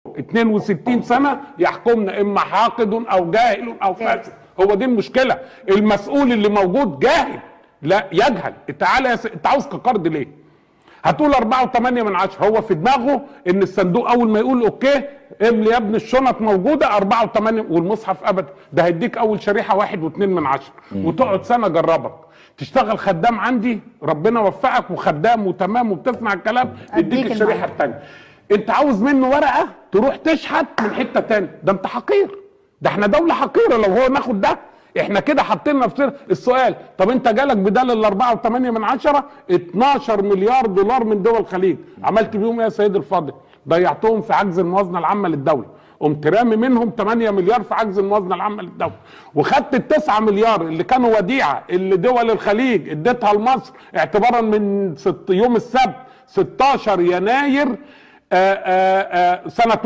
62 سنة يحكمنا إما حاقد أو جاهل أو فاسد. هو دي المشكلة. المسؤول اللي موجود جاهل، لا يجهل. تعالى انت عاوز كقرض ليه؟ هتقول 4.8 هو في دماغه ان الصندوق اول ما يقول اوكي املي يا ابني الشنط موجوده 4.8 والمصحف ابدا. ده هيديك اول شريحه 1.2 وتقعد سنه جربك تشتغل خدام عندي، ربنا وفقك وخدام وتمام وبتسمع الكلام، يديك الشريحه الثانيه. انت عاوز منه ورقه تروح تشحت من حته ثانيه. ده انت حقير، ده احنا دوله حقيره لو هو ناخد ده. احنا كده حاطين نفسنا. السؤال طب انت جالك بدل ال 4.8 12 مليار دولار من دول الخليج، عملت بيهم ايه يا سيدي الفاضل؟ ضيعتهم في عجز الموازنه العامه للدوله، قمت رامي منهم 8 مليار في عجز الموازنه العامه للدوله، وخدت ال9 مليار اللي كانوا وديعه اللي دول الخليج اديتها لمصر اعتبارا من يوم السبت 16 يناير سنه